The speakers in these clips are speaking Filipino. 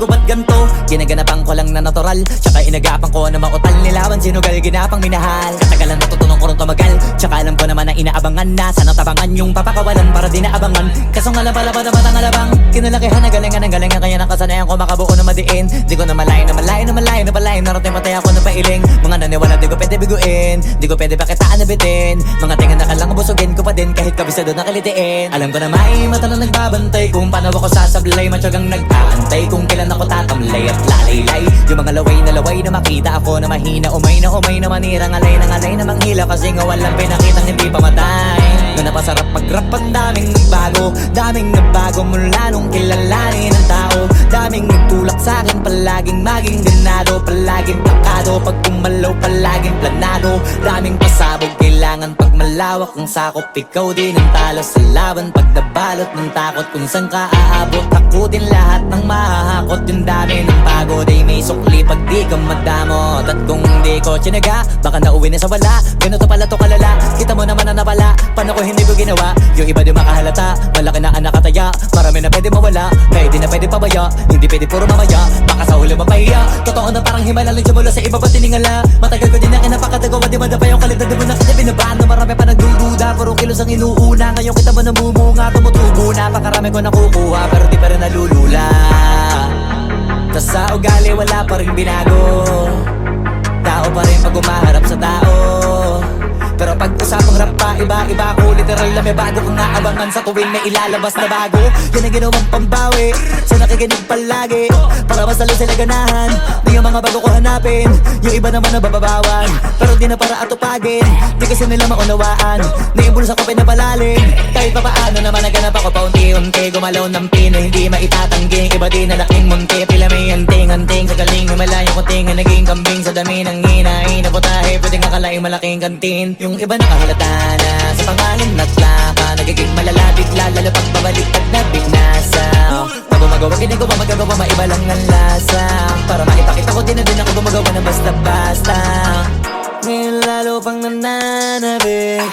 ko ba't ganto? Ginaganapan ko lang na natural, tsaka inagapan ko na mautal. Nilawan sinugal, ginapang minahal. Katagalan natutunan ko rin tumagal, tsaka alam ko naman na inaabangan na. Sana tabangan yung papakawalan para di naabangan. Kaso nga lang pala ba naman ang alabang kinalakihan na galingan ng galingan, kaya nakasanayan ko makabuo na madiin. Di ko na malayo na malayo na malayo na palayo. Narating patay ako na pailing. Mga naniwala di ko pwede biguin, di ko pwede pakitaan na bitin. Mga tinga na kalang busugin ko pa din kahit kabisado na kalitiin. Alam ko na may mata na nagbabantay kung paano ako sasablay. Matyagang nag-aantay kung kailan ako tatamlay at lalaylay. Yung mga laway na makita ako na mahina. Umay na manirang alay na manghila. Kasi nga walang pinakitang hindi pamatay. Na napasarap mag-rap ang daming nagbago mula nung kilalanin ng tao. Daming nagtulak sa'kin, palaging maging ganado, palaging plakado. Pag kumalaw, palaging planado. Daming pasabog, kailangan pag malawak ang sakop. Ikaw din ang talo sa laban, pag nabalot ng takot. Kung saan ka aabot, ako din lahat ng mahahakot. Yung dami ng pagod ay may sukli pag di ka madamot. At kung hindi ko tsinaga, baka nauwi na sa wala. Ganito pala to kalala, kita mo naman na napala. Paano ko hindi ko ginawa, yung iba di makahalata. Malaki na anak kataya, marami na pwede mawala. Kaya di na pwede pabaya, hindi pwede puro mamaya. Baka sa huli mapahiya, totoo na parang himala lang mula sa iba ba tiningala. Matagal ko din na kinapakatagawa, di madapa yung kalidad. Di mo na kita binabano, marami pa nagdududa. Puro kilos ang inuuna, ngayon kita mo namumunga. Tumutubo na, pakarami ko nakukuha, pero di pa rin nalulula. Tas sa ugali wala pa rin binago, tao pa rin pag umaharap sa tao. Pero pag usapang rap pa, iba-iba ko. Literal na may bago kong naabangan sa tuwing may ilalabas na bago. Yan ang ginawang pambawi sa nakikinig palagi, para mas lalo sila ganahan. Di yung mga bago ko hanapin, yung iba naman nabababawan. Pero di na para atupagin, di kasi nila maunawaan. Naimbulsa ko pinapalalim, kahit pa paano naman naganap ako paunti-unti. Gumalaw ng pino, hindi maitatangging. Iba di na laking munti, pila may anting-anting. Sa galing, himalayang kunting, naging kambing. Sa dami ng hinahin na putahe, pwedeng akalaing malaking kantin. Yung iba nakahalata na sa pangalan at laka, nagiging malala bigla, lalo pag babalik at nabinasa. Pag gumagawa, ginagawa, magagawa, maiba lang ang lasa. Para maipakita ko din na din ako gumagawa na basta-basta. Ngayon lalo pang nananabik,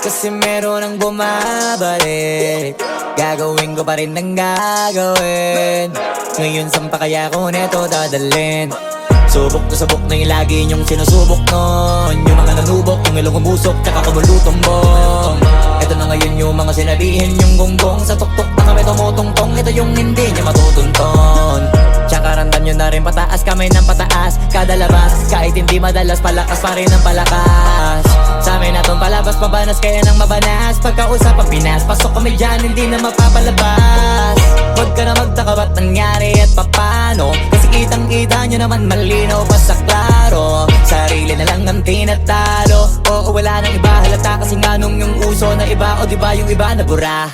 kasi meron ang bumabalik. Gagawin ko pa rin ng gagawin. Ngayon saan pa kaya ko neto dadalhin? Subok to subok na yung lagi niyong sinusubok nun. Yung mga nanubok, yung ilong umusok, tsaka kumulutumbong. Ito na ngayon yung mga sinabihin yung gonggong. Sa tuktok na kami tumutungtong, ito yung hindi niya matutunton. Tsaka randam nyo na rin pataas, kamay ng pataas. Kada labas, kahit hindi madalas, palakas pa rin ang palakas. Sa amin natong palabas, mabanas kaya nang mabanas. Pagkausap ang Pinas, pasok kami dyan, hindi na mapapalabas. Huwag ka na magtaka ba't nangyari at papano, kasi kitang-kita nyo naman malinaw pa sa klaro. Sarili na lang ang tinatalo, oo wala nang iba halata. Kasi nga nung yung uso na iba, o diba yung iba na bura.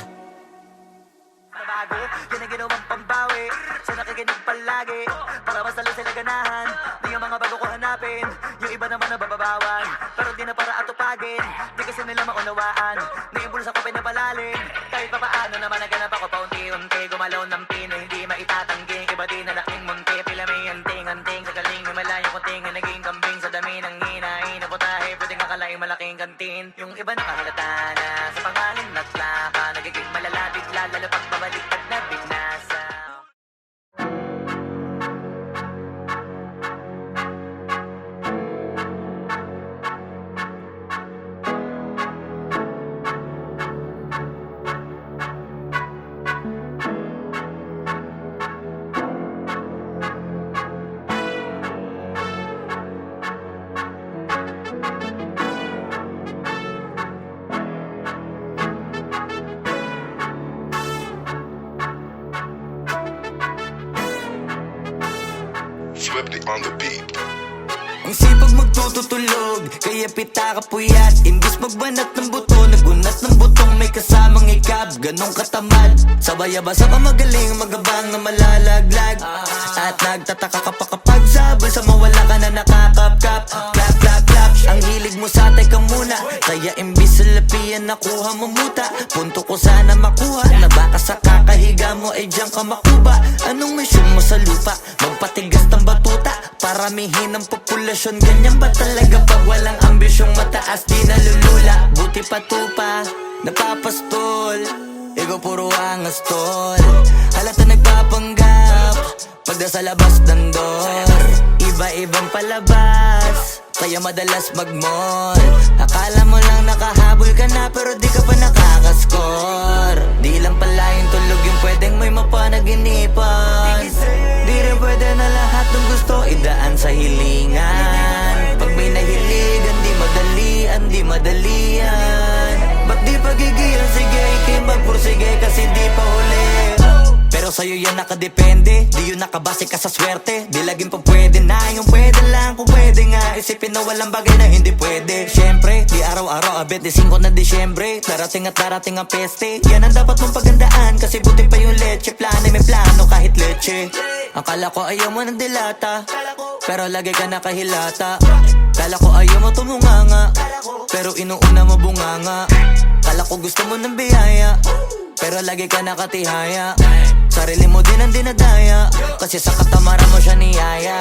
Nabago, yan ang ginawang pambawi sa nakikinig palagi, para mas lalo sila ganahan. Di yung mga bago ko hanapin, yung iba naman nabababawan. Pero di na para atupagin, di kasi nila maunawaan. Naimbulsa ko pinapalalim, kahit pa paano naman naganap ako paunti-unti. Gumalaw ng pino, hindi maitatangging. Iba di na laking munti, pila may anting-anting. Sa galing, himalayang kunting, naging kambing. Sa dami ng hinahin na putahe, pwedeng akalaing malaking kantin. Yung iba nakahalata na sa pangalan at laka, nagiging malala bigla, lalo pag babalik pag nabinasa. Swifty on the beat. Ang sipag magtututulog, kaya pita ka puyat. Imbis magbanat ng buto, nagunat ng butong may kasamang ikab. Ganong katamad, sabay-abasa pa magaling, magabang na malalaglag. At nagtataka ka pa kapag sabay sa mawala ka na nakakapkap. Clap, clap, clap, ang hilig mo sa atay ka muna. Kaya imbis sa lapian nakuha mo muta. Punto ko sana makuha, na baka sa kakahiga mo ay diyan ka makuba. Anong mission mo sa lupa? Magpatigas ng batuta, paramihin ang populasyon. Ganyan ba talaga pag walang ambisyong mataas? Di nalulula, buti patupa, napapastol. Ikaw puro angas tol, halata nagpapanggap, pagda sa labas ng door. Iba-ibang palabas, kaya madalas mag-mall. Akala mo lang nakahabol ka na, pero di ka pa nakakascore. Di lang pala yung tulog yung pwedeng may mapanaginipan. Di rin pwede na lahat ng gusto idaan sa hilingan. Pag may nahiligan, di madalian. Ba't di pagigilan, sige, magpursige kasi di pa huli. Pero sa'yo yan nakadepende, di yun nakabase ka sa swerte. Di laging pa pwede na, yung pwede lang kung pwede nga. Isipin na walang bagay na hindi pwede. Siyempre, di araw-araw, 25 na Disyembre. Darating at darating ang peste. Yan ang dapat mong pagandaan, kasi buti pa yung leche. Plano may plano kahit leche. Akala ko ayaw mo ng dilata, pero lagi ka nakahilata. Kala ko ayaw mo tumunganga, pero inuuna mo bunganga. Kala ko gusto mo ng biyaya, pero lagi ka nakatihaya. Sarili mo din ang dinadaya, kasi sa katamaran mo siya niyaya.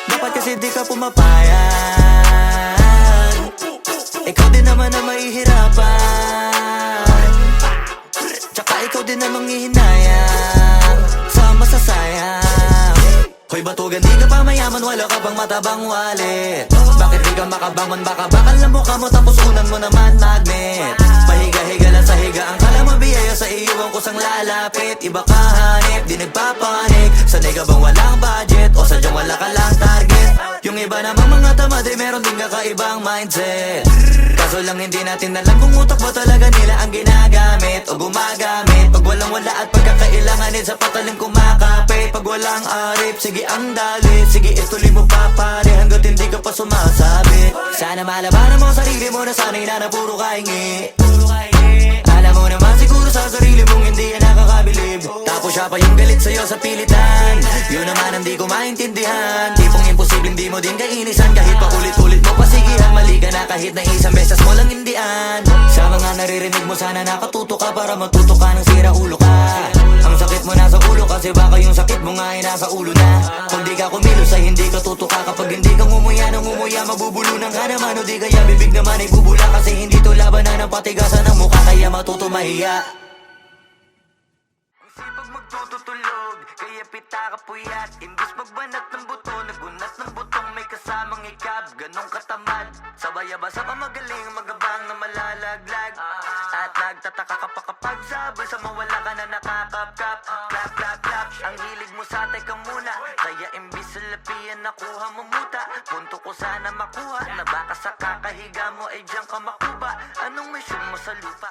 Dapat kasi di ka pumapayan, ikaw din naman ang mahihirapan. Tsaka ikaw din ang manghihinayang sa masasayang. Hoy batugan, di ka pa mayaman, wala ka pang matabang wallet. Bakit di ka makabangon, baka bakal na mukha mo, tapos unan mo naman magnet. Pahiga-higa lang sa higa, ang kala mabiyaya sa iyo ang kusang lalapit. Iba ka hanip, di nagpapanik. Sanay ka bang walang budget, o sadyang wala ka lang target? Yung iba namang mga tamad ay meron din kakaibang mindset. Kaso lang hindi natin alam kung utak ba talaga nila ang ginagamit o gumagamit. Pag walang wala at pagkakailanganin sa patalim kumakapit. Pag walang arip, sige ang dali, sige ituloy mo pa pare hanggat hindi ka pa sumasabi. Sana malabanan mo sarili mo na sanay na puro kahingi. Alam mo naman siguro sa sarili mong hindi yan nakakabilib. Tapos siya pa yung galit sa'yo sa pilitan. Yun naman ang di ko maintindihan. Tipong imposible hindi mo din kainisan. Kahit pa ulit-ulit mo pasigihan, mali ka na kahit na isang beses mo lang hindian. Sa mga naririnig mo sana nakatuto ka para matuto ka ng sira ulo ka. Ang sakit mo nasa ulo kasi baka yung sakit mo nga ay nasa ulo na. Kung di ka kumilos ay hindi ka tutuka. Kapag hindi ka ngumuya ng ngumuya, mabubulunan ka naman. O di kaya bibig naman ay bubula, kasi hindi to labanan ng patigasan ng mukha, kaya matuto mahiya. Ang sipag magtututulog, kaya pita ka puyat. Imbis magbanat ng buto, nagunat ng butong may kasamang ikab. Ganong katamad, sabay-abasa ka magaling, magabang na malalaglag. At nagtataka ka pa kapag sabay sa mawala ka na nakakapkap. Clap, clap, clap, ang hilig mo sa teka muna. Kaya imbis sa lapian nakuha mo muta. Punto ko sana makuha, na baka sa kakahiga mo ay diyan ka makuba. Anong mission mo sa lupa?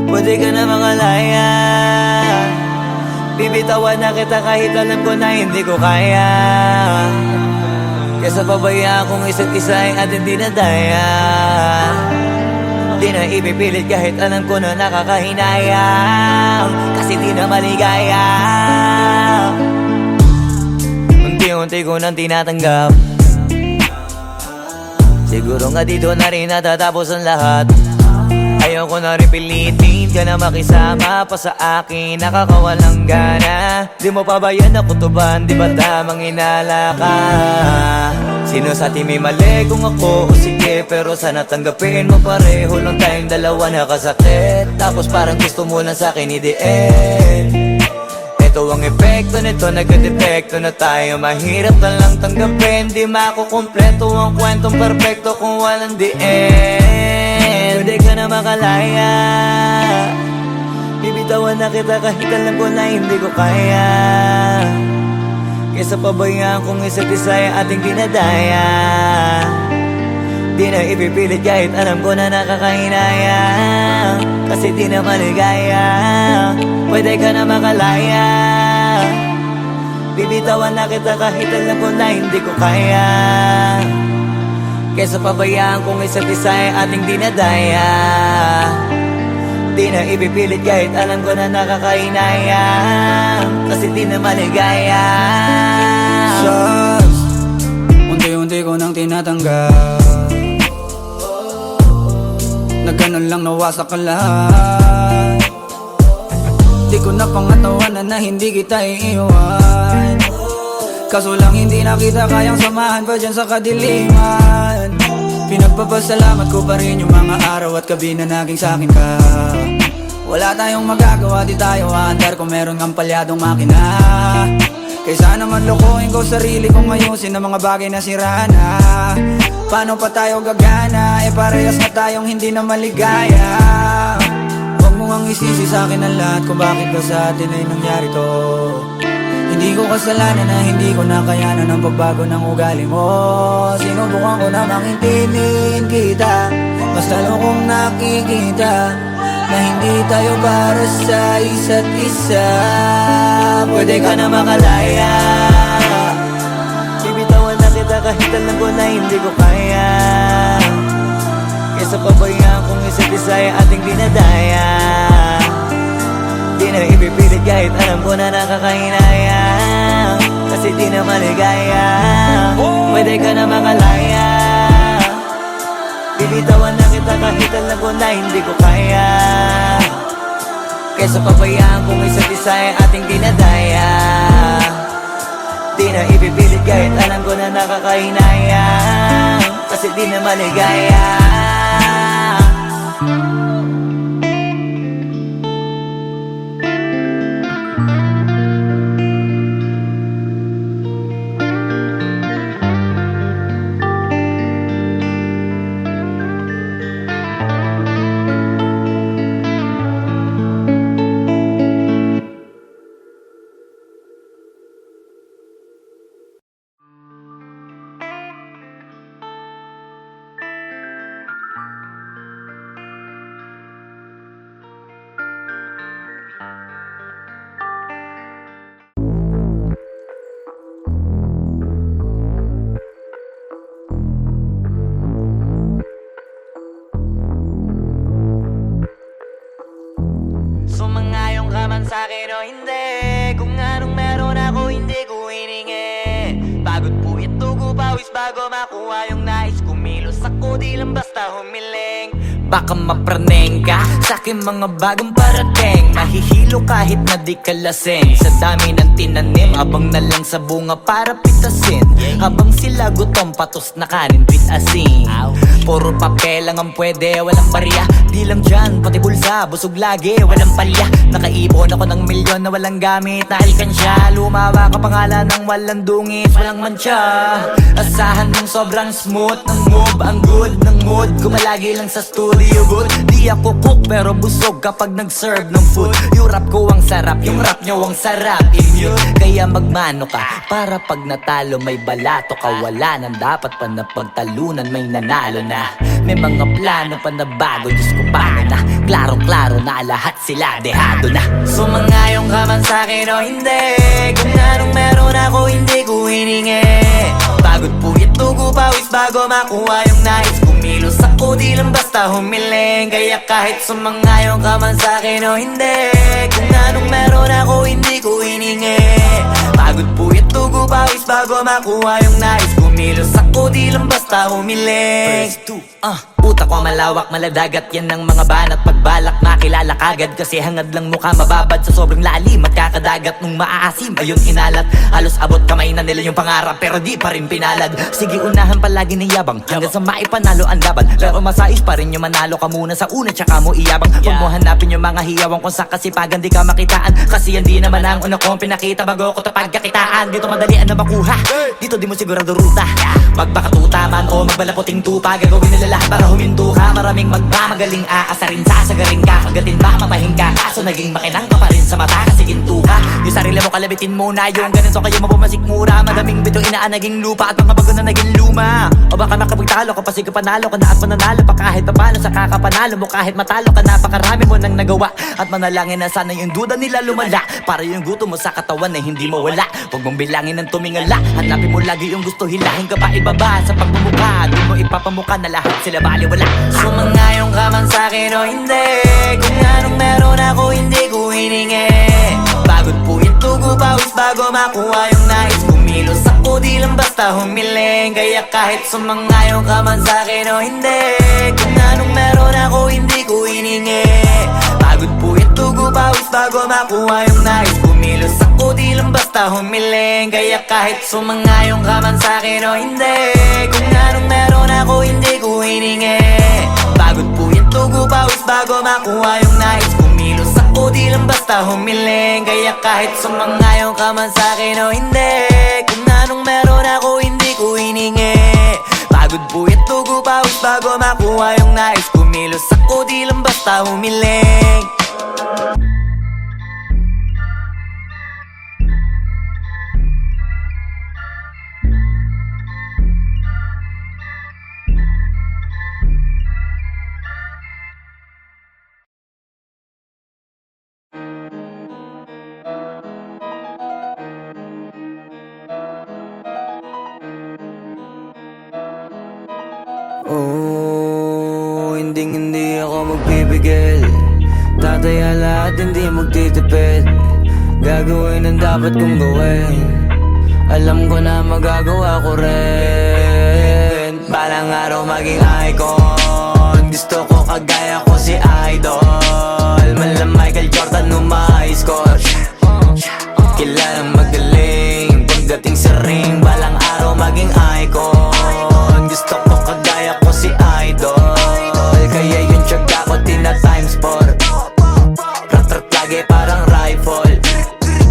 Pwede ka na mangalaya, bibitawan na kita kahit alam ko na hindi ko kaya. Kesa pabaya akong isa't isa ay ating dinadaya. Di na ipipilit kahit alam ko na nakakahinayang, kasi di na maligaya. Unti-unti ko nang tinatanggap, siguro nga dito na rin natatapos ang lahat. Ayoko na rin pilitin ka na makisama pa sa akin, nakakawalang gana. Di mo pa ba yan nakutuban, di ba tamang inala ka? Sino sa atin may mali, kung ako o sige, pero sana tanggapin mo pareho lang tayong dalawa nakasakit. Tapos parang gusto mo lang sa akin i-end. Ito ang epekto nito, nagka-depekto na tayo. Mahirap na lang tanggapin, di makukumpleto ang kwentong perfecto kung walang the end. Pwede ka na makalaya, bibitawan na kita kahit alam ko na hindi ko kaya. Kesa pabayaan kung isa't isa ay ating dinadaya. Di na ipipilit kahit alam ko na nakakahinaya, kasi di na maligaya. Pwede ka na makalaya, bibitawan na kita kahit alam ko na hindi ko kaya. Kesa pabayaan kung isa't isa ay ating dinadaya. Di na ipipilit kahit alam ko na nakakahinaya, kasi di na maligaya. Unti-unti ko nang tinatanggap, na ganun lang nawasak ka lahat. Di ko na pangatawanan na hindi kita iiwan, kaso lang hindi na kita kayang samahan pa dyan sa kadiliman. Pinagpapasalamat ko pa rin yung mga araw at gabi na naging sa'kin ka. Wala tayong magagawa, di tayo aandar kung meron kang palyadong makina. Kaysa naman lokohin ko sarili kong ayusin ang mga bagay na sira na. Paano pa tayo gagana, parehas na tayong hindi na maligaya. Huwag mo ngang isisi sa'kin ang lahat kung bakit ba sa atin ay nangyari to. Hindi ko kasalanan na hindi ko nakayanan ang pagbago ng ugali mo. Sinubukan ko namang intindihin kita, mas lalo kong nakikita na hindi tayo para sa isa't isa. Pwede ka na makalaya, bibitawan na kita kahit alam ko na hindi ko kaya. Kesa pabayaan kung isa't isa ay ating dinadaya. Di na ipipilit kahit alam ko na nakakahinayang, kasi di na maligaya. Pwede ka na makalaya, bibitawan na kita kahit alam ko na hindi ko kaya. Kesa pabayaan kung isa't isa ay ating dinadaya. Di na ipipilit kahit alam ko na nakakahinayang, kasi di na maligaya. Sumangayong ka man sa'kin o hindi, kung anong meron ako hindi ko hiningi. Pagod po ito ko pawis bago makuha yung nais. Kumilos ako di lang basta humiling. Baka mapraneng ka sa'kin mga bagong parating. Mahihilo kahit na di ka lasing. Sa dami ng tinanim, abang na lang sa bunga para pitasin. Habang sila gutom, patos na kanin, pitasin. Puro papel lang ang pwede, walang barya. Di lang dyan, pati bulsa, busog lagi, walang palya. Nakaipon ako ng milyon na walang gamit na alkansya. Lumawa ka pangalan ng walang dungis, walang mancha. Asahan mong sobrang smooth ng move, ang good ng mood. Kumalagi lang sa studio booth. Di ako cook pero busog kapag nag-serve ng food. Yung rap ko ang sarap, yung rap nyo ang sarap. Immune, kaya magmano ka para pag natalo may balato ka. Wala nang dapat pa na pagtalunan, may nanalo na. May mga plano pa na bago, Diyos ko paano na. Klarong-klaro na lahat sila dehado na. Sumangayong ka man sa'kin o hindi, kung anong meron ako hindi ko hiningi. Pagod po ito ko pawis bago makuha yung nais. Kumilos ako di lang basta humiling. Kaya kahit sumangayong ka man sa'kin o hindi, kung anong meron ako hindi ko hiningi. Pagod po ito ko pawis bago makuha yung nais. Kumilos ako di lang basta humiling. Utak ko malawak, maladagat yan ng mga banat. Pagbalak makilala kagad kasi hangad lang mukha mababad sa sobrang lalim at kakadagat nung maaasim. Ayun inalat, halos abot kamay na nila yung pangarap pero di pa rin pinalad. Sige unahan palagi ng yabang hanggang sa maipanalo ang laban. Pero masais pa rin yung manalo ka muna sa una tsaka mo iyabang. Huwag mo hanapin yung mga hiyawang kung sa kasipagan di ka makitaan. Kasi yan di naman ang una kong pinakita bago ko tapagkakitaan. Dito madalian na makuha, dito di mo sigurado ruta. Magbakatuta man o magbalaputing tupa, gagawin nila lahat para huminto ka. Maraming magmamagaling aasarin, sasagarin ka. Kagatin ba mapahing ka, kaso naging makinang ka pa rin sa mata kasi ginto ka. Yung sarili mo kalabitin muna, yung ganun so kayo mapumasik mura. Madaming bito inaan naging lupa at mga bago na naging luma. O baka makapagtalo ka pa sige panalo ka na at mananalo pa kahit papalo sa kakapanalo mo. Kahit matalo ka napakarami mo nang nagawa at manalangin na sana yung duda nila lumala para yung gutom mo sa katawan ay hindi mawala. Huwag mong bilangin ng tumingala, hanapin mo lagi yung gusto, hilahin ka pa ibaba sa pagmumukha. Di mo ipapamukha na lahat sila baliwala. Sumangayong ka man sa'kin o hindi, kung anong meron ako hindi ko hiningi. Pagod po ito ko pawis bago makuha yung nais. Kumilos ako ako di lang basta humiling. Kaya kahit sumangayon ka man sa'kin o hindi, kung anong meron ako hindi ko hiningi. Pagod puyat tugo pawis bago makuha yung nais. Kumilos ako di lang basta humiling. Kaya kahit sumangayon ka man sa'kin o hindi, kung anong meron ako hindi ko hiningi. Pagod puyat tugo pawis bago makuha yung nais. Kumilos ako di lang basta humiling. Kaya kahit sumangayon ka man sa'kin o hindi, kung anong meron ako hindi ko hiningi. Pagod puyat tugo pawis bago makuha yung nais. Kumilos ako di lang basta humiling. Oh, hindi ako magpipigil. Tataya lahat, hindi magtitipid. Gagawin ang dapat kong gawin. Alam ko na magagawa ko rin. Balang araw maging icon. Gusto ko kagaya ko si Idol. Malam Michael Jordan nung ma-score. Kilalang magaling pagdating sa ring. Balang araw maging icon. Gusto ko kagaya ko si Idol. Kaya yung tiyaga ko tina-times 4. Rat-rat lagi parang rifle.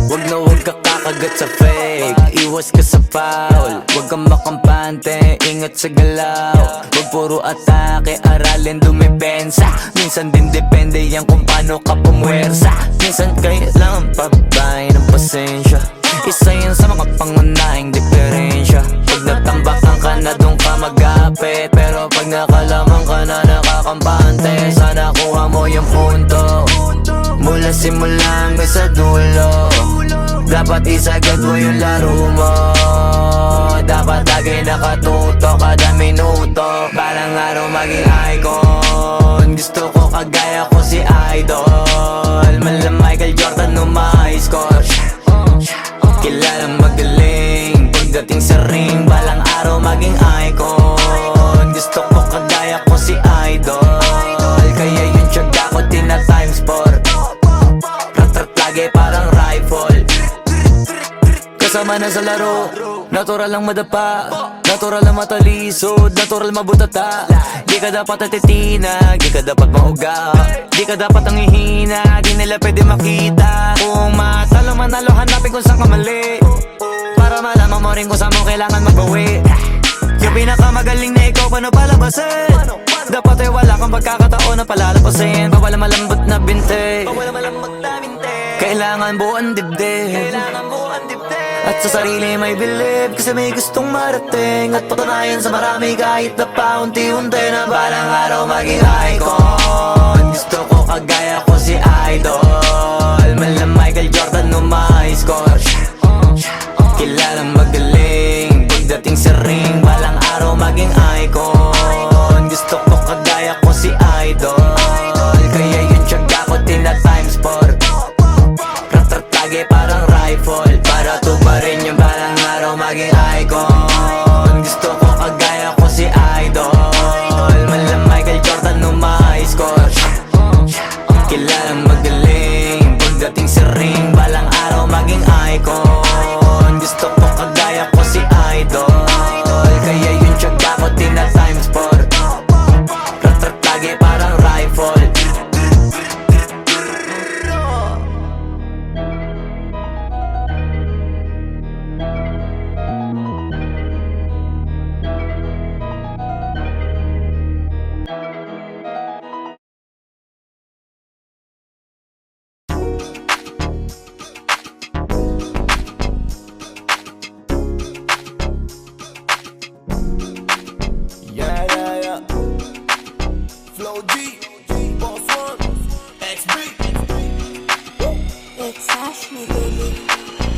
Wag na wag ka kakagat sa fake. Iwas ka sa foul. Wag kang makampante, ingat sa galaw. Wag puro atake, aralin dumipensa. Minsan din depende yan kung paano ka pumwersa. Minsan kailangan pabay ng pasensya. Isa yan sa mga pangunahing diferensya. Pag natambakan ka na doon ka magapit, pero pag nakalaman ka na nakakampante, sana kuha mo yung punto. Mula simula hanggang sa dulo, dapat isagad mo yung laro mo. Dapat lagi nakatuto kada minuto. Balang araw maging icon. Gusto ko kagaya ko si Idol. Malam Michael Jordan nung ma-score. Kilalang magaling pagdating sa ring. Balang araw maging icon. Gusto ko kagaya ko si Idol. Kaya yung tiyaga ko tina-times 4. Rat-rat lagi parang rifle. Kasama na sa laro, natural lang madapa, natural lang matalisod, natural mabutata. Di ka dapat atitinag, di ka dapat mauga, di ka dapat ang ihina, di nila pwede makita. Kung matalo manalo, hanapin kung saan ka mali, para malaman mo rin kung saan mo kailangan magbawi. Yung pinakamagaling na ikaw, paano palabasin? Dapat ay wala kang pagkakataon na palalapasin. Bawal malambot na binte, kailangan buuan dibdib. At sa sarili may believe, kasi may gustong marating. At patunayan sa marami kahit na paunti-unti, na balang araw maging icon. Gusto ko kagaya ko si Idol. Malam Michael Jordan nung ma-score. Kilalang magaling pagdating sa ring. Balang araw maging icon. Gusto ko kagaya ko si Idol. Kaya yung tiyaga ko tina-times 4. Rat-rat lagi parang rifle. Para tuparin yung balang araw maging icon. Gusto ko kagaya ko si Idol. Malam Michael Jordan nung ma-score. Kilalang magaling pagdating sa ring. Balang araw maging icon. Gusto ko kagaya ko si Idol. Kaya yung tiyaga ko tina-times 4. Rat-rat lagi parang rifle.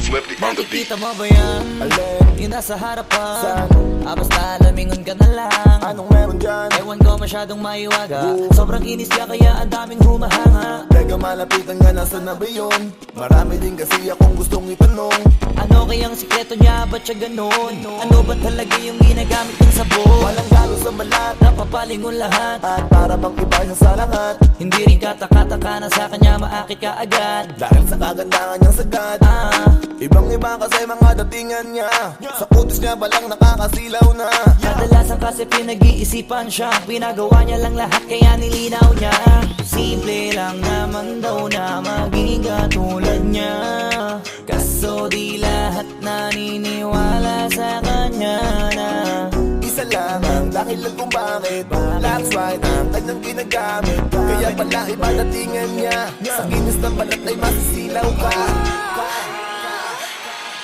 Swifty on the beat. Nakikita mo ba yan? Alin? Yung nasa harapan. Saan? Basta lamingon ka na lang. Anong meron dyan? Ewan ko masyadong maiwaga. Sobrang inis ka kaya ang daming humahanga. Teka malapitan nga, nasa na ba yun? Marami din kasi akong gustong itanong. Ano kayang sikreto niya? Ba't siya ganon? Ano ba talaga yung ginagamit ng sabon? Walang galo sa balat Napapalingon lahat. at para bang iba siya sa lahat. Hindi rin kataka-taka na sa kanya maakit ka agad. Dahil sa kagandahan niyang sagad, ibang iba kasi mga datingan niya. Sa kutis niya balang nakakasilaw na. Kadalasan kasi pinag-iisipan siya. Pinagawa niya lang lahat kaya nilinaw niya. Simple lang naman daw na maging katulad niya. Kaso di lahat naniniwala sa kanya na Isa lang ang dahilan kung bakit That's right ang kanyang ginagamit. Kaya pala iba datingan niya. Sa kinis ng balat ay masisilaw ka.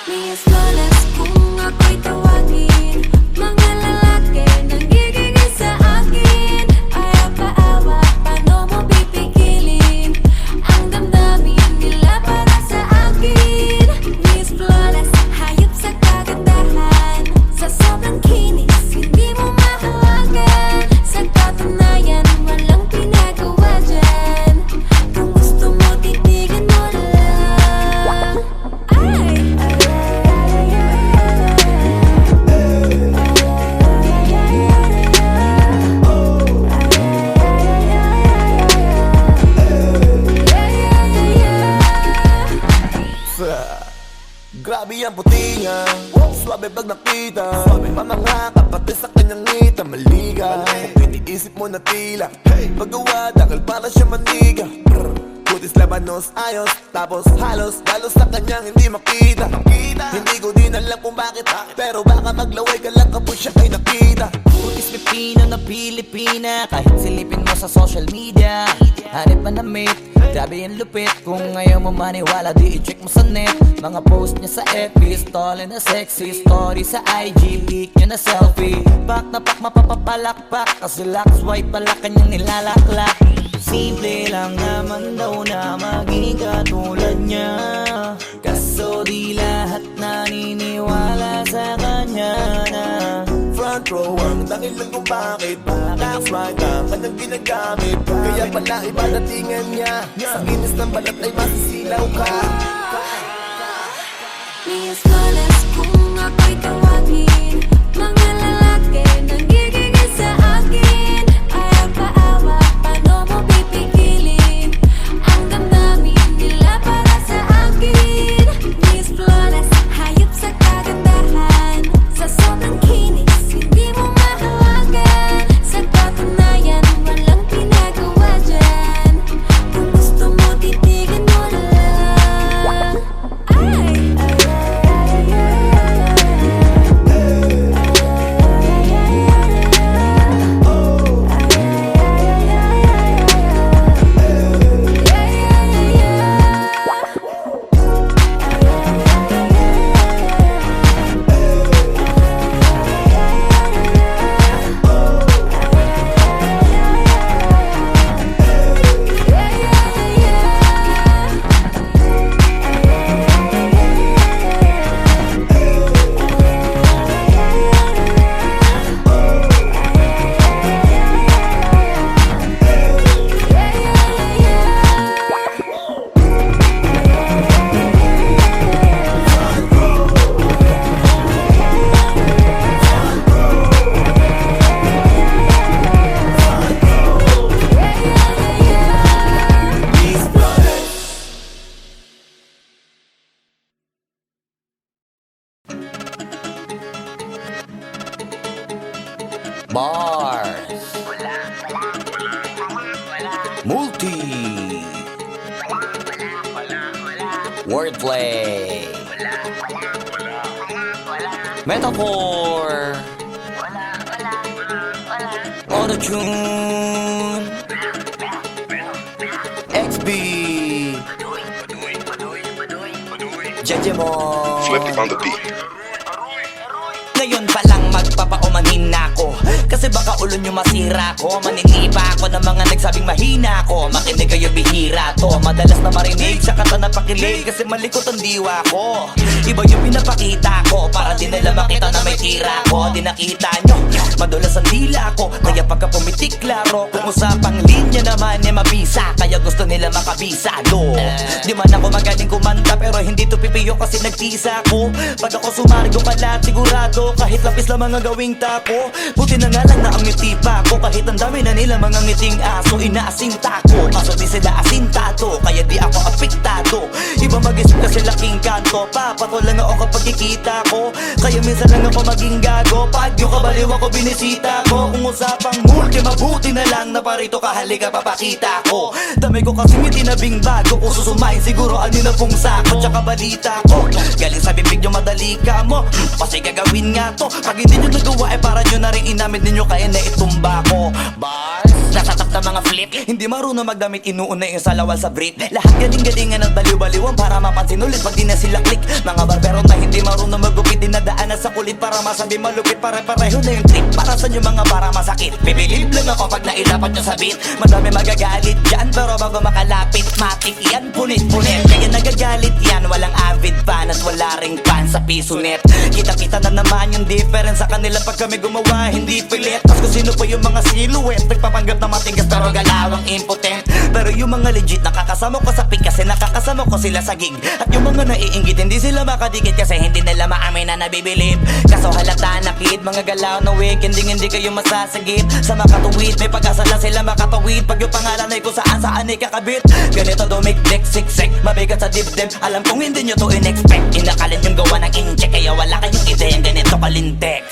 Miyas malas kung ako'y tawagin. Mga lalaki nanggigigil sa akin. Ayaw paawa, paano mo pipigilin ang damdamin nila para sa akin? Miss Flawless, hayop sa kagandahan. Sa sobrang kinis, hindi mo mahawagan. Sa katunayan, walang pinagawa dyan. Kung gusto mo, titigan mo lang. Ay! Grabe ang puti niya, swabe pag nakita. Mamangha ka pati sa kanyang ngita. Maliga, kung iniisip mo na tila paggawa dahil para siya maniga. Kutis labanos ayos, tapos halos galos sa kanyang hindi makita. Hindi ko din alam kung bakit, pero baka maglaway ka lang kapag siya ay nakita. Putis Pipino na Pilipina. Kahit silipin mo sa social media, hanip man na mate, grabe yung lupit. Kung ayaw mo maniwala, di i-check mo sa net. Mga post niya sa FB, stall na sexy. Story sa IG, leak niya na selfie. Pak na pak mapapapalakpak, kasi lock swipe pala kanyang nilalaklak. Simple lang naman daw na maging katulad niya. Kaso di lahat naniniwala sa kanya na Front row ang dahilan kung bakit That's right ang kanyang ginagamit. Kaya pala iba datingan niya. Sa kinis ng balat ay masisilaw ka. Miyas malas kung ako'y tawagin. Mga lalaki nanggigigil sa akin. Ayaw paawa, paano mo pipigilin ang damdamin nila para sa akin? Miss Flawless, hayop sa kagandahan. Sa sobrang kinis, hindi mo mahawagan. Sa katunayan, walang pinagawa dyan. Kung gusto mo, titigan mo lang. Ay! Bars, multi, wordplay, metaphor, auto-tune, XB, Jejemon. Swifty on the beat. Ngayon palang magpapaumanhin na ako, kasi baka ulo nyo masira ko. Maninipa ako ng mga nagsabing mahina ko. Makinig kayo, bihira to. Madalas na marinig sa kata na pakilig, kasi malikot ang diwa ko. Iba yung pinapakita ko, para di nila makita na may tira ko. Di nakita nyo, madulas ang dila ko, kaya pagka pumitik klaro. Kung usapang linya naman mabisa, kaya gusto nila makabisado. Di man ako magaling kumanta, pero hindi to pipiyo kasi nagtisa ko. Pag ako sumargo kalat, sigurado kahit lapis lang mga gawing tapo. Buti na nga lang na ang ngiti pa ko, kahit ang dami na nila mga ngiting aso. Inaasinta ko, kaso di sila asintado, kaya di ako apektado. Iba mag-isip kasi laking kanto, papato lang ako kapag kikita ko. Kaya minsan lang ako maging gago, pag yung kabaliw ako binisita ko. Kung usapang multi, mabuti na lang na parito ka, halika papakita ko. Dami ko kasi itinabing bago, kung susumayin siguro ano na pong sako. Tsaka balita ko, galing sa bibig nyo madali ka mo, kasi gagawin nga to. Pag hindi nyo nagawa para nyo na rin inamit ninyo, kaya na itumba ko. Bars, nasatap na mga flip, hindi marunong magdamit, inuuna yung salawal sa brief. Lahat galing-galingan at baliw-baliwan para mapansin ulit pag di na sila click. Mga barbero na hindi marunong magupit, dinadaanan sa kulit para masabi malupit. Pare-pareho na yung trip, para sa nyo mga para masakit. Bibilib lang ako pag nailapat nyo sa beat. Madami magagalit dyan, pero bago makalapit, matik yan, punit-punit. Kaya nagagalit yan, walang avid fan at wala ring fan sa piso net. Kita-kita na naman yung difference sa kanila pag kami gumawa, hindi pilit. Tapos kung sino pa yung mga silhouette, nagpapanggap na matigas pero galawang impotent. Pero yung mga legit nakakasama ko sa pick, kasi nakakasama ko sila sa gig. At yung mga naiinggit, hindi sila makadikit, kasi hindi nila maamin na nabibilib. Kaso halata na kid, mga galaw na week, hindi kayo masasagit. Sa makatuwid, may pag-asa lang sila makatawid. Pag yung pangalan ay kung saan ay kakabit. Ganito dumikdik, siksik, mabigat sa dibdib. Alam kong hindi nyo to in-expect, inakalit yung gawa ng incheck, kaya wala kayong ideyang ganito kalintek.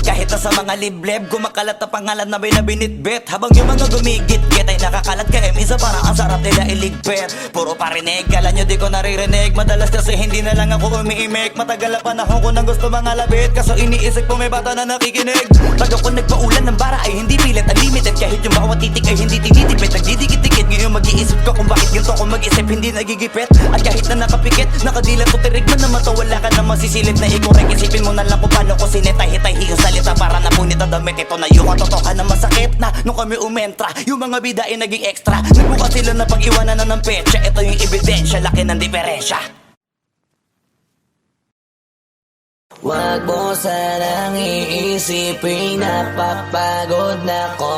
Kahit na sa mga libleb, gumakalat na pangalan na may nabinitbit. Habang yung mga gumigit-git ay nakakalat, kaya minsan parang ang sarap nila iligpit. Puro parinig, kala nyo di ko naririnig. Madalas kasi hindi na lang ako umiimik. Matagal na panahon ko nang gusto mga labit, kaso iniisip ko may bata na nakikinig. Pag ako nagpaulan ng bara ay hindi pilit, unlimited. Kahit yung bawat titik ay hindi tinitipid, nagdidikit-dikit. Ngayon mag-iisip ko kung bakit ganito ko mag-isip, hindi nagigipit. At kahit na nakapikit, nakadilat o tirig man na mata, wala ka na masisilip na ikorek. Isipin mo na lang kung paano ko sinetay-hitay yung salita para napunit ang damit. Ito na yung katotohan na masakit na nung kami umentra, yung mga bida ay naging extra. Nagbuka sila na pag-iwanan na ng petsa. Ito yung ebidensya, laki ng diferensya. Wag mo sanang iisipin, napapagod na ko.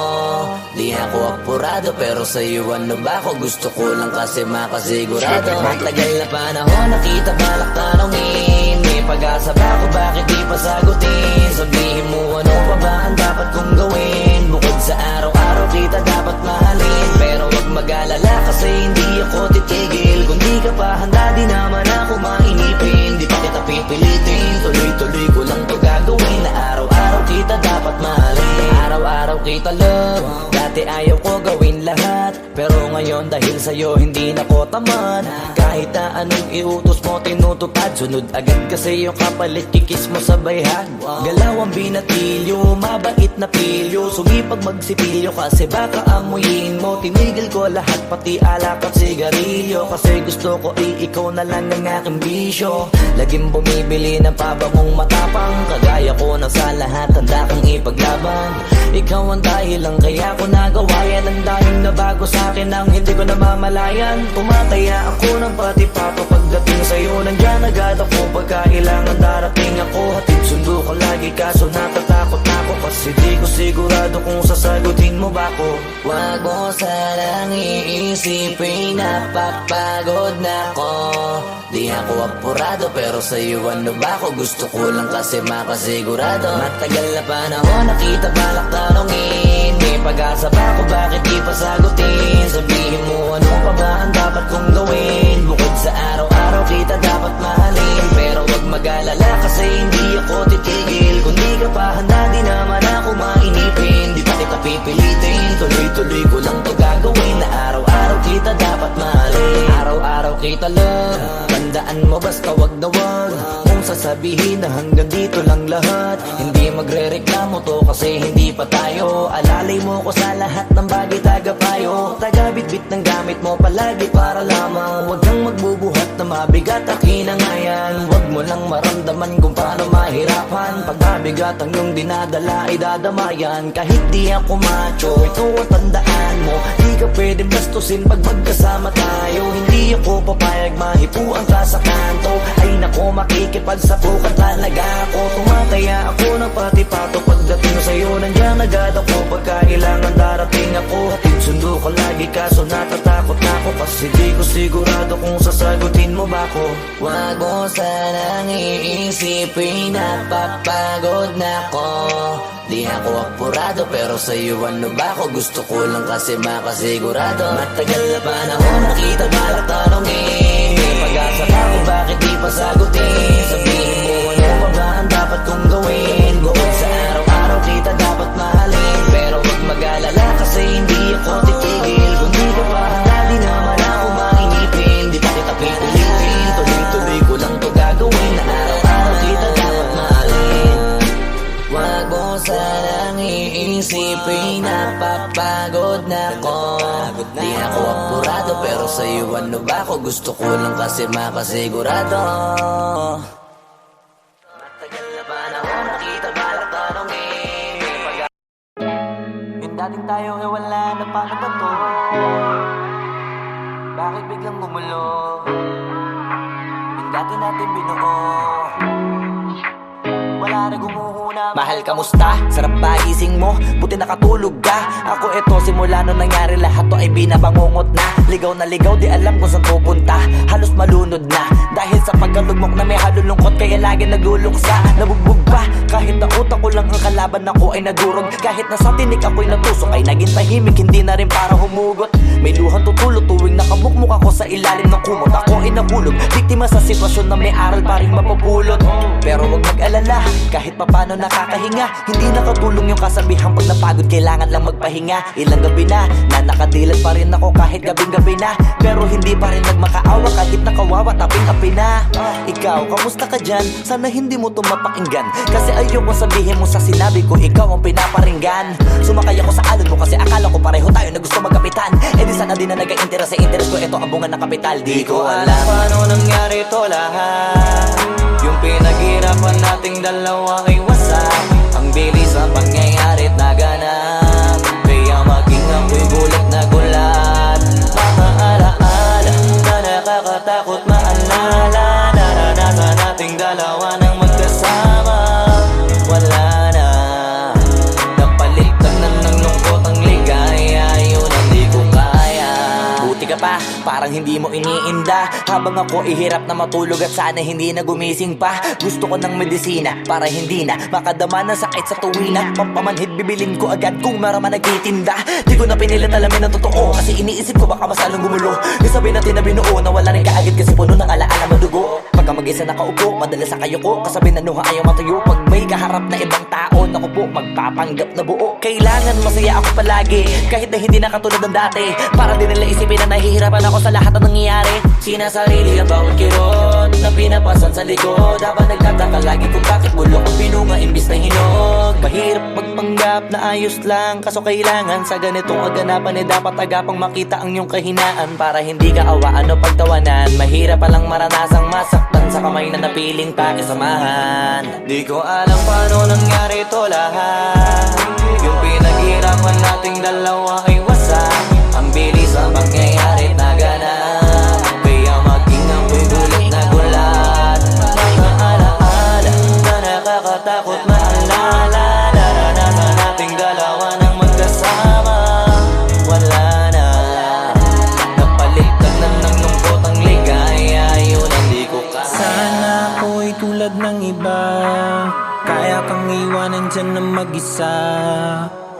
Di ako apurado, pero sa'yo ano ba ako? Gusto ko lang kasi makasigurado. Matagal na panahon, nakita balak tanongin. May pag-asa ba ako, bakit di pa sagutin? Sabihin mo ano pa ba ang dapat kong gawin? Bukod sa araw-araw kita dapat mahalin, pero wag mag-alala kasi hindi ako titigil. Kung di ka pa handa, di naman ako mainipin. Di pa kita pipilitin, tuloy-tuloy ko lang to gagawin. Na araw-araw kita dapat mahalin, araw-araw kita love. Dati ayaw ko gawin lahat, pero ngayon dahil sa'yo hindi na ko tamad. Kahit na anong iutos mo tinutupad, sunod agad kasi yung kapalit, kikis mo sa bayhan. Galaw ang binatilyo, mabait na pilyo, sumipag magsipilyo kasi baka amuyin mo. Tinigil ko lahat pati alak at sigarilyo, kasi gusto ko ay ikaw na lang ang aking bisyo. Laging bumibili ng pabangong matapang, kagaya ko na sa lahat handa kang ipaglaban. Ikaw ang dahilan kaya ko nagawa yan, ang dahing na bago sa akin ang hindi ko namamalayan. Tumataya ako ng pati pato pagdating sa'yo, nandiyan agad ako pagkailangan darating ako. Hatid sundo ko lagi kaso natatakot ako, kasi di ko sigurado kung sasagutin mo ba ko. Wag mo sanang iisipin, napapagod na ko. Di ako apurado, pero sa'yo ano ba ako? Gusto ko lang kasi makasigurado. Matagal na panahon, nakita balak tanongin. May pag-asa ba ako, bakit di pa sagutin? Sabihin mo ano pa ba ang dapat kong gawin? Bukod sa araw-araw kita dapat mahalin, pero wag mag-alala kasi hindi ako titigil. Kung di ka pa handa, di naman ako mainipin. Di pa kita pipilitin, tuloy-tuloy ko lang to gagawin. Na araw-araw kita dapat mahalin, araw-araw kita love. Tandaan mo basta wag na wag kung sasabihin na hanggang dito lang lahat. Hindi magre-reklamo to kasi hindi pa tayo. Alalay mo ko sa lahat ng bagay, tagapayo. Tagabitbit ng gamit mo palagi para lamang wag kang magbubuhat na mabigat, akin na nga yan. Wag mo lang maramdaman kung paano mahirapan. Pag Mabigat ang iyong dinadala ay dadamayan. Kahit di ako macho, ito ang tandaan mo. Di ka pwedeng bastusin pag magkasama tayo. Hindi ako papayag mahipuan ka sa kanto. Ay nako, makikipagsapukan talaga ako. Tumataya ako ng pati-pato. Pagdating sa'yo, nandiyan agad ako. Pagka kailangan darating ako, hatid sundo ko lagi, kaso natatakot na ako. Kasi di ko sigurado kung sasagutin mo ba ako. Wag mo sanang iisipin, napapagod na ako. Di ako apurado, pero sa'yo ano ba ako? Gusto ko lang kasi makasigurado. Matagal na panahon nakita balak tanongin. May pag-asa na kung bakit di pa sagutin. Sabihin mo ano pa ba ang dapat kong gawin. Bukod sa araw-araw kita dapat mahalin. Pero wag mag-alala kasi hindi ako titigil. Kung di ka pa handa, di naman ako mainipin. Di pa kita pipilitin, tuloy-tuloy ko lang to gagawin. Na araw-araw kita dapat mahalin. Wag mo sanang iisipin, napapagod na ako. Di ako apurado, pero sa'yo ano ba ako? Gusto ko lang kasi makasigurado. Matagal na panahon nakita balak tanongin. Yung dating tayo ay wala na, paano ba to? Bakit biglang gumulo? Yung dati natin binuo, wala na gumuhuna. Mahal, kamusta? Sarap ba gising mo? Buti nakatulog ka. Ako eto, simula nung nangyari lahat to ay binabangungot na. Ligaw na ligaw, di alam kung saan pupunta. Halos malunod na dahil sa pagkalugmok na may halulungkot. Kaya lagi nagluluksa, nabugbog pa. Kahit na utak ko lang ang kalaban ako ay nagurog. Kahit nasa tinik ako'y natusok ay naging tahimik, hindi na rin para humugot. May luhang tutulog tuwing nakabukmuk ako sa ilalim ng kumot. Ako ay nahulog, biktima sa sitwasyon na may aral pa rin mapupulot. Pero wag mag-alala, kahit papano nakakahinga. Hindi nakatulong yung kasabihan, pag napagod kailangan lang magpahinga. Ilang gabi na nakadilat pa rin ako kahit gabing-gabi na. Pero hindi pa rin nagmakaawa kahit nakawawa, taping-api na. Ikaw, kamusta ka dyan? Sana hindi mo tumapakinggan, kasi ayoko sabihin mo sa sinabi ko ikaw ang pinaparinggan. Sumakay ako sa alon mo kasi akala ko pareho tayo na gusto magkapitan. Eh di sana di na nag-interest sa interest ko, ito ang bunga ng kapital. Di ko alam paano nangyari to lahat. Yung pinaghirapan nating dalawa ay wasak. Ang bilis ang pangyayarit na ganap, kaya maging ako'y gulat na gulat. Mga alaala na nakakatakot maalala. Naranasan nating dalawa ng magkasama. Wala na, napalitan na ng lungkot ang ligaya. Yun ang di ko kaya. Buti ka pa, parang hindi mo iniinda. Habang ako ihirap na matulog at sana hindi na gumising pa. Gusto ko ng medisina para hindi na makadama ng sakit sa tuwina. Pampamanhid bibilin ko agad kung marama nagtitinda. Di ko na pinilit alamin ang totoo, kasi iniisip ko baka masalong gumulo. Isabi natin na binuo, nawala rin kaagad kasi puno ng alaala madugo. Pagka mag-isa nakaupo, madalas sa kayo ko. Kasabi na nuha ayaw matuyo. Pag may kaharap na ibang tao, naku po, magpapanggap na buo. Kailangan masaya ako palagi, kahit na hindi na katulad ng dati. Para din nila isipin na nahihirapan ako sa lahat ng nangyayari. Sinasarili ang bawat kirot na pinapasan sa likod. Habang nagtataka lagi kung bakit bulok ang pinunga imbis na hinog. Mahirap magpanggap na ayos lang, kaso kailangan sa ganitong aganapan dapat agapang makita ang iyong kahinaan. Para hindi ka awaan o pagtawanan. Mahirap palang maranasang masaktan sa kamay na napiling pakisamahan. Di ko alam paano nangyari to lahat. Yung pinaghirapan nating dalawa ay wasak. Ang bilis ang pangyayari na ganap, kaya maging ako'y gulat na gulat. Mga alaala na nakakatakot maalala. Naranasan nating dalawa ng magkasama. Wala na, napalitan na ng lungkot ang ligaya. Yun ang di ko kaya. Sana ako'y tulad ng iba, kaya kang iwanan dyan na mag-isa.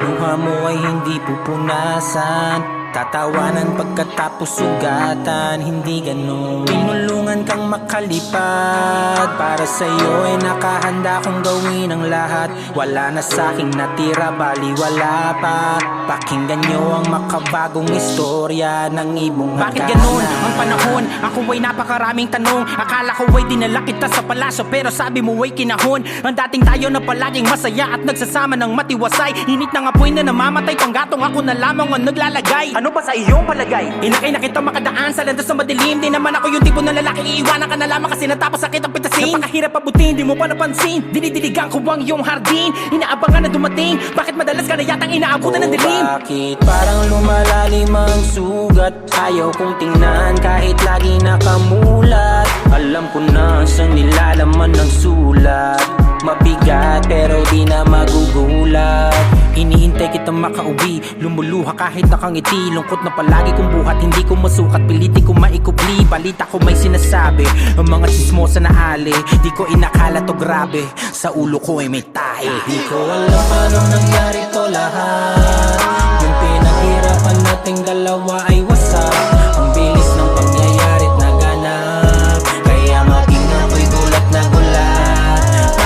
Luha mo ay hindi pupunasan, tatawanan pagkatapos sugatan. Hindi ganon, tinulungan kang makalipad. Para sa'yo ay nakahanda kong gawin ang lahat. Wala na sa'king natira, bali wala pa. Pakinggan nyo ang makabagong istorya ng ibong hagdanan. Bakit ganun ang panahon? Ako ay napakaraming tanong. Akala ko ay dinala kita sa palasyo, pero sabi mo ay kinahon. Ang dating tayo na palaging masaya at nagsasama ng matiwasay. Init ng apoy na namamatay, panggatong ako na lamang ang naglalagay. ano ba sa iyong palagay? Inakay na kita makadaan sa landas na madilim. Di naman ako yung tipo ng lalaki, iiwanan ka na lamang kasi natapos sakit ang pitasin. Napakahirap abutin, di mo pa napansin. Dinidiligan ko ang iyong hardin, inaabangan na dumating. Bakit madalas ka na yatang inaabutan ng dilim? Bakit parang lumalalim ang sugat? Ayaw kong tingnan kahit lagi nakamulat. Alam ko na sa nilalaman ng sulat. Mabigat pero di na magugulat. Inihintay kitang makauwi, lumuluha kahit nakangiti. Lungkot na palagi kong buhat, hindi ko masukat. Piliti ko maikupli, balita ko may sinasabi. Ang mga chismosa na ali, di ko inakala to grabe. Sa ulo ko ay may tae. Di ko alam paano nangyari to lahat. Yung pinaghirapan nating dalawa ay wasak. Ang bilis ng pangyayari't naganap, kaya maging ako'y gulat na gulat.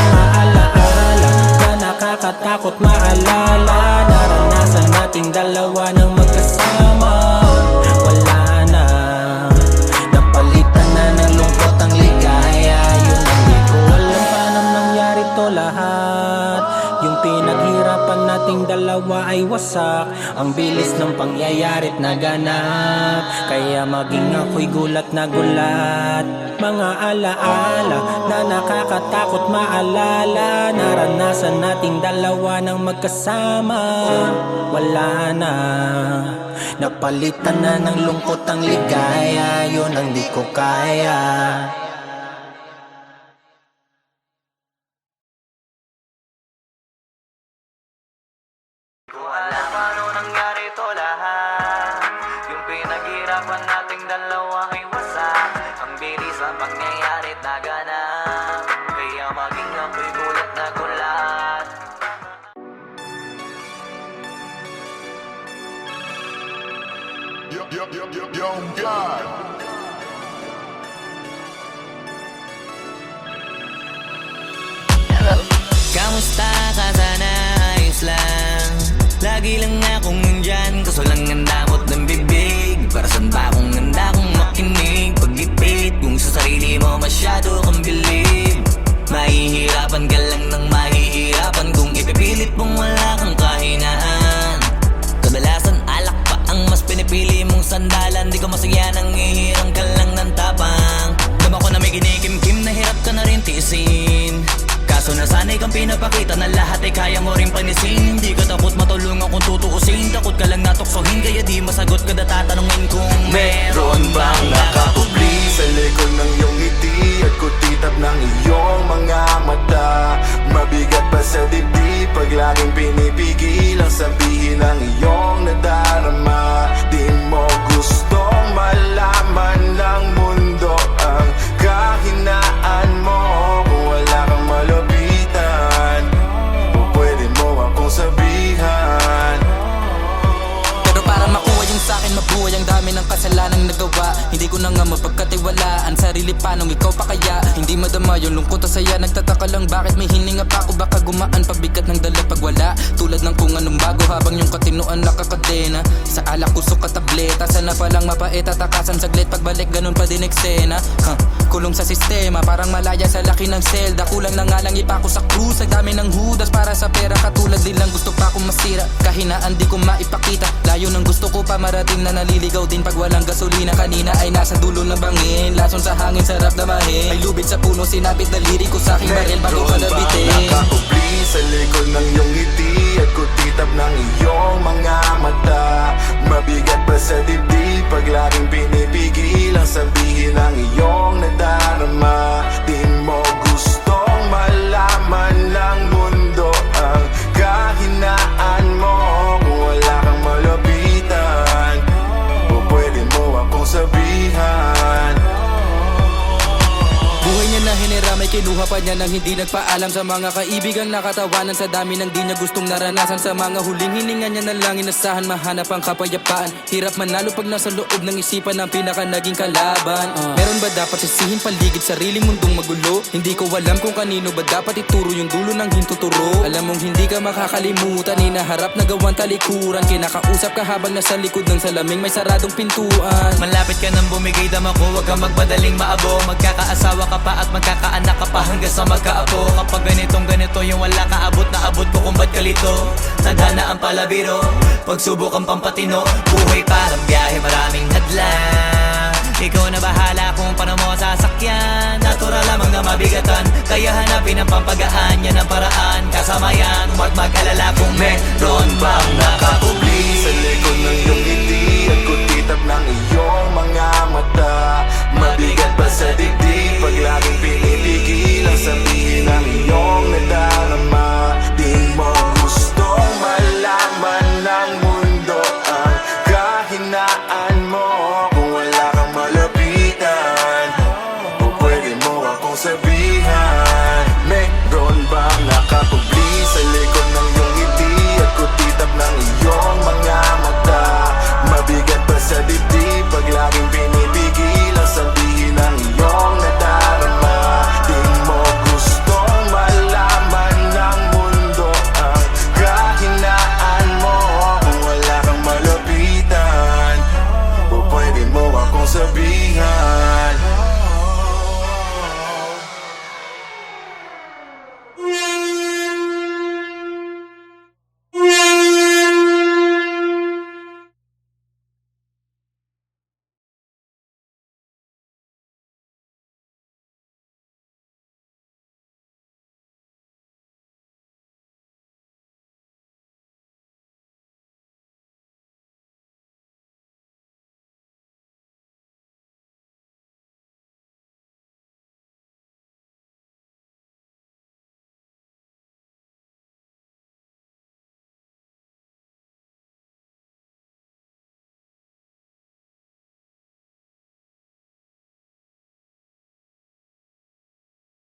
Mga alaala na nakakatakot maalala. Naranasan nating dalawa ng magkasama. Wala na, napalitan na ng lungkot ang ligaya. Yun ang di ko alam paano nangyari to lahat. Yung pinaghirapan nating dalawa ay wasak. Ang bilis ng pangyayari't naganap, kaya maging ako'y gulat na gulat. Mga alaala na nakakatakot maalala. Naranasan nating dalawa ng magkasama. Wala na, napalitan na ng lungkot ang ligaya. Yun ang di ko kaya. Ko alam paano nangyari to lahat. Yung pinaghirapan nating dalawa ay wasak. Ang bilis ang pangyayari naganap, kaya maging ako'y gulat na gulat. Yo, God. Kamusta ka sana? Ayos lang. Lagi lang akong nandyan, kaso lang ang damot ng bibig. Para saan pa akong handa kong makinig? Pag-ipit kung sa sarili mo masyado kang bilib. Mahihirapan ka lang ng mahihirapan kung ipipilit mong wala kang kahinaan. Kadalasan alak pa ang mas pinipili mong sandalan. Di ka masaya nang ihirang ka lang ng tapang. Dama ko na may ginikim-kim na hirap ka na rin tiisin. Kaso nasanay kang pinapakita na lahat ay kaya mo rin panisin. Hindi ka takot matulungan kung tutuusin. Takot ka lang natuksohin, kaya di masagot ka na tatanungin kung meron bang nakakubli sa likod ng iyong ngiti at kutitap ng iyong mga mata. Mabigat pa sa dibdib pag laging pinipigil ang sabihin ng iyong nadarama. Di mo gustong malaman ng mundo ang kahinaan mo. Kung wala kang malapitan, o pwede mo akong sabihan. Pero para makuha yung sa'kin mabuhay, ang dami ng kasalanang nagawa. Hindi ko na nga mapagkatiwalaan sarili pa nung ikaw pa kaya. Hindi madama yung lungkot at saya. Nagtataka lang bakit may hininga pa ako. Baka gumaan pabigat ng dala pag wala. Tulad ng kung anong bago habang yung katinuan nakakadena. Sa alak kusok at tableta, sana palang mapait at takasan saglit. Pagbalik ganun pa din eksena. Kulong sa sistema, parang malaya sa laki ng selda. Kulang na nga lang ipako sa krus. Ang dami ng hudas para sa pera. Katulad nilang gusto pa akong masira. Kahinaan di ko maipakita. Layo ng gusto ko pa marating na naliligaw din pag walang gasolina. Kanina ay nasa dulo ng bangin. Lason sa hangin, sarap damahin. May lubid sa puno, sinabit daliri ko sa aking baril bago ka nabitin. Nakakubli sa likod ng iyong ngiti at kutitap ng iyong mga mata. Mabigat pa sa dibdib pag laging pinipigil ang sabihin ng iyong nadarama. Di mo gustong malaman ng mundo ang kahinaan mo. Kung wala kang malapitan, o pwede mo akong sabihan. Buhay niya na hinira, may kinuha pa niya nang hindi nagpaalam sa mga kaibigang nakatawanan. Sa dami ng di niya gustong naranasan, sa mga huling hininga niya na lang inasahan, mahanap ang kapayapaan. Hirap manalo pag nasa loob ng isipan ng pinaka naging kalaban. Meron ba dapat sisihin paligid sarili mundong magulo? Hindi ko alam kung kanino ba dapat ituro yung dulo ng hintuturo. Alam mong hindi ka makakalimutan, inaharap na gawan talikuran. Kinakausap ka habang nasa likod ng salaming may saradong pintuan. Malapit ka nang bumigay dama ko, huwag kang magpadaling maabo. Magkakaasawa ka pa at magkakaanak ka pa hanggang sa magkaapo. Kapag ganitong to yung wala kaabot na abot ko kung ba't kalito. Tadhana ang palabiro, pagsubok ang pampatino. Buhay parang biyahe, maraming hadlang. Ikaw na bahala kung paano mo sasakyan. Natural lamang na mabigatan, kaya hanapin ang pampagaan. Yan ang paraan, kasama yan. Huwag mag-alala kung meron bang nakakubli. Sa likod ng iyong ngiti at kutitab ng iyong mga mata. Mabigat pa sa dibdib pag laging pinitigil ang sabihin ng iyong nadarama. Di mo gustong malaman ng mundo ang kahinaan mo. Kung wala kang malapitan, o pwede mo akong sabihin